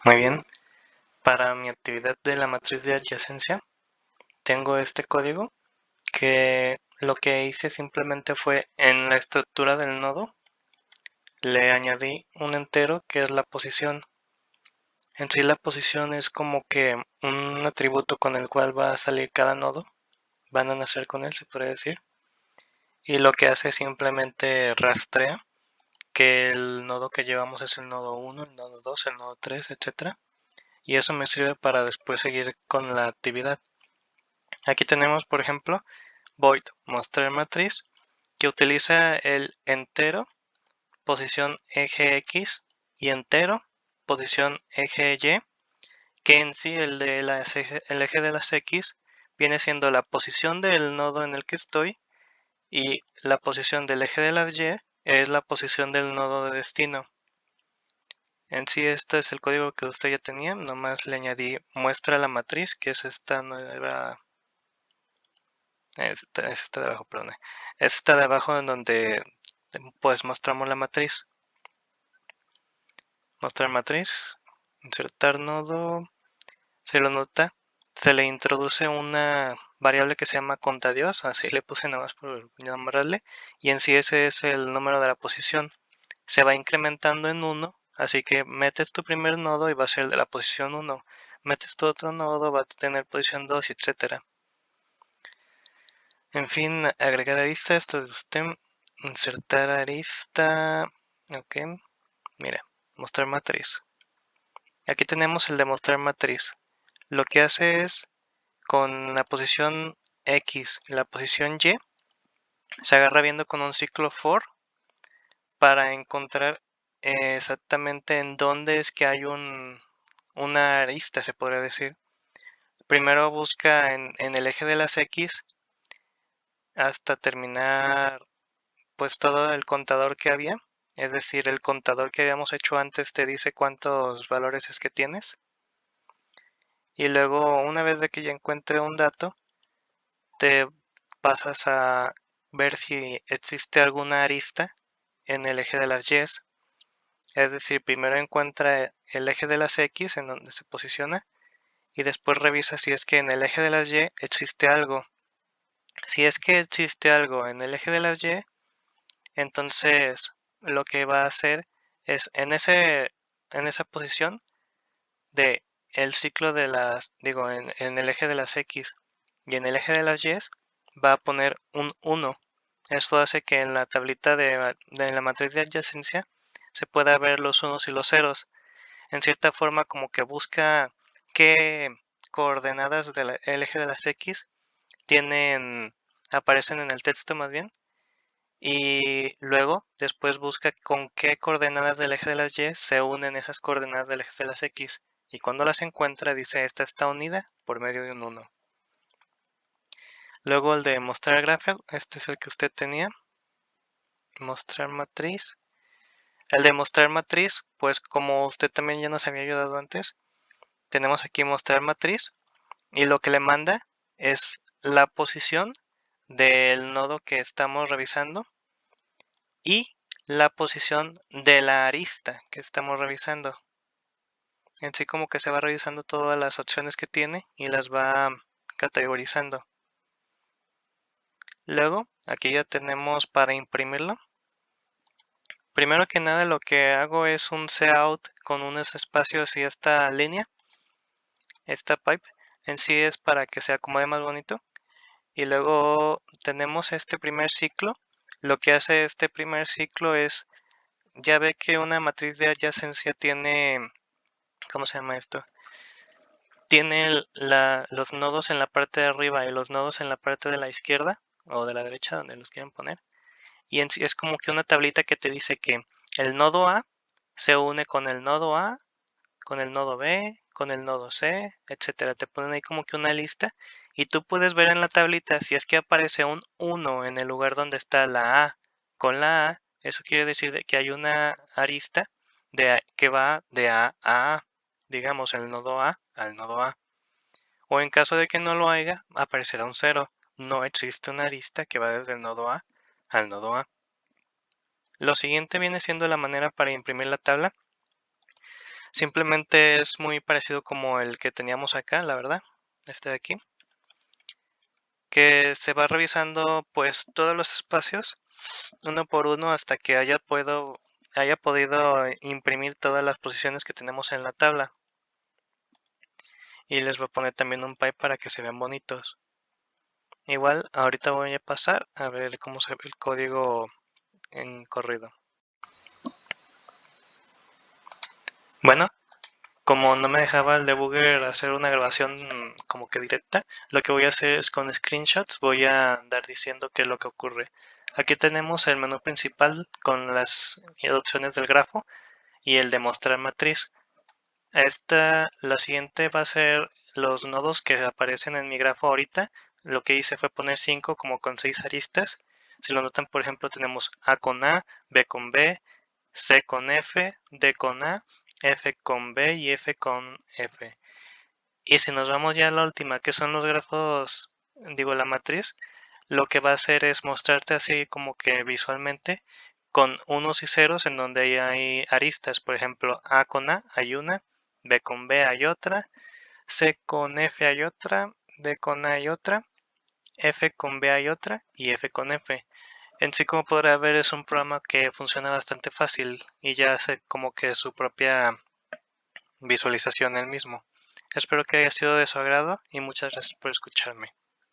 Muy bien. Para mi actividad de la matriz de adyacencia, tengo este código que lo que hice simplemente fue en la estructura del nodo, le añadí un entero que es la posición. En sí la posición es como que un atributo con el cual va a salir cada nodo, van a nacer con él, se puede decir. Y lo que hace es simplemente rastrea que el nodo que llevamos es el nodo 1, el nodo 2, el nodo 3, etc. Y eso me sirve para después seguir con la actividad. Aquí tenemos, por ejemplo, void mostrar matriz, que utiliza el entero, posición eje X, y entero, posición eje Y, que en sí el eje de las X viene siendo la posición del nodo en el que estoy, y la posición del eje de las Y es la posición del nodo de destino. En sí este es el código que usted ya tenía, nomás le añadí muestra la matriz, que es esta nueva, esta de abajo, perdón, esta de abajo en donde pues mostramos la matriz. Mostrar matriz, insertar nodo, se lo nota, se le introduce una variable que se llama contadios, así le puse nada más por nombrarle, y en sí ese es el número de la posición. Se va incrementando en 1, así que metes tu primer nodo y va a ser el de la posición 1. Metes tu otro nodo, va a tener posición 2, etc. En fin, agregar arista, esto es stem, insertar arista, ok, mira, mostrar matriz. Aquí tenemos el de mostrar matriz. Lo que hace es, con la posición X y la posición Y, se agarra viendo con un ciclo for para encontrar exactamente en dónde es que hay una arista, se podría decir. Primero busca en el eje de las X hasta terminar pues todo el contador que había. Es decir, el contador que habíamos hecho antes te dice cuántos valores es que tienes. Y luego, una vez de que ya encuentre un dato, te pasas a ver si existe alguna arista en el eje de las Y. Es decir, primero encuentra el eje de las X en donde se posiciona y después revisa si es que en el eje de las Y existe algo. Si es que existe algo en el eje de las Y, entonces lo que va a hacer es en esa posición de el ciclo de en el eje de las X y en el eje de las Y va a poner un 1. Esto hace que en la tablita de la matriz de adyacencia se pueda ver los unos y los ceros. En cierta forma como que busca qué coordenadas del eje de las X aparecen en el texto más bien, y luego después busca con qué coordenadas del eje de las Y se unen esas coordenadas del eje de las X, y cuando las encuentra dice esta está unida por medio de un 1. Luego el de mostrar gráfico, este es el que usted tenía, mostrar matriz. El de mostrar matriz, pues como usted también ya nos había ayudado antes, tenemos aquí mostrar matriz, y lo que le manda es la posición del nodo que estamos revisando y la posición de la arista que estamos revisando. En sí como que se va revisando todas las opciones que tiene y las va categorizando. Luego, aquí ya tenemos para imprimirlo. Primero que nada lo que hago es un cout con unos espacios y esta línea, esta pipe, en sí es para que se acomode más bonito. Y luego tenemos este primer ciclo. Lo que hace este primer ciclo es, ya ve que una matriz de adyacencia tiene, ¿cómo se llama esto? Tiene los nodos en la parte de arriba y los nodos en la parte de la izquierda o de la derecha, donde los quieran poner. Y en sí es como que una tablita que te dice que el nodo A se une con el nodo A, con el nodo B, con el nodo C, etcétera. Te ponen ahí como que una lista y tú puedes ver en la tablita si es que aparece un 1 en el lugar donde está la A con la A. Eso quiere decir que hay una arista que va de A a A, digamos el nodo A al nodo A. O en caso de que no lo haya, aparecerá un 0. No existe una arista que va desde el nodo A al nodo A. Lo siguiente viene siendo la manera para imprimir la tabla. Simplemente es muy parecido como el que teníamos acá, la verdad, este de aquí, que se va revisando pues todos los espacios uno por uno hasta que haya podido imprimir todas las posiciones que tenemos en la tabla. Y les voy a poner también un pie para que se vean bonitos. Igual, ahorita voy a pasar a ver cómo se ve el código en corrido. Bueno, como no me dejaba el debugger hacer una grabación como que directa, lo que voy a hacer es con screenshots voy a andar diciendo qué es lo que ocurre. Aquí tenemos el menú principal con las opciones del grafo y el de mostrar matriz. La siguiente va a ser los nodos que aparecen en mi grafo ahorita. Lo que hice fue poner 5 como con 6 aristas. Si lo notan, por ejemplo, tenemos A con A, B con B, C con F, D con A, F con B y F con F. Y si nos vamos ya a la última, que son los grafos, digo la matriz, lo que va a hacer es mostrarte así como que visualmente con unos y ceros en donde hay aristas. Por ejemplo, A con A hay una, B con B hay otra, C con F hay otra, D con A hay otra, F con B hay otra y F con F. En sí, como podrá ver, es un programa que funciona bastante fácil y ya hace como que su propia visualización él mismo. Espero que haya sido de su agrado y muchas gracias por escucharme.